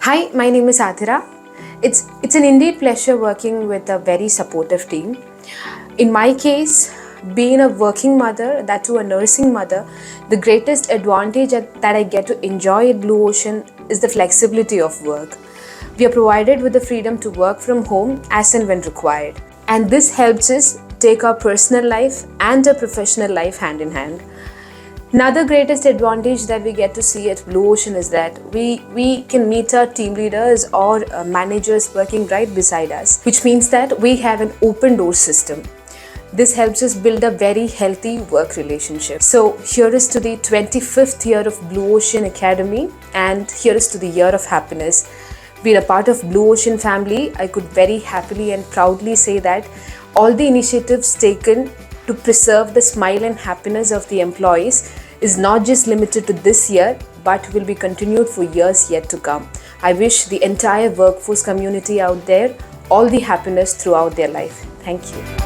Hi, my name is Athira. It's an indeed pleasure working with a very supportive team. In my case, being a working mother, that too a nursing mother, the greatest advantage that I get to enjoy at Blue Ocean is the flexibility of work. We are provided with the freedom to work from home as and when required. And this helps us take our personal life and our professional life hand in hand. Another greatest advantage that we get to see at Blue Ocean is that we can meet our team leaders or managers working right beside us, which means that we have an open door system. This helps us build a very healthy work relationship. So here is to the 25th year of Blue Ocean Academy, and here is to the year of happiness. Being a part of Blue Ocean family, I could very happily and proudly say that all the initiatives taken to preserve the smile and happiness of the employees is not just limited to this year, but will be continued for years yet to come. I wish the entire workforce community out there all the happiness throughout their life. Thank you.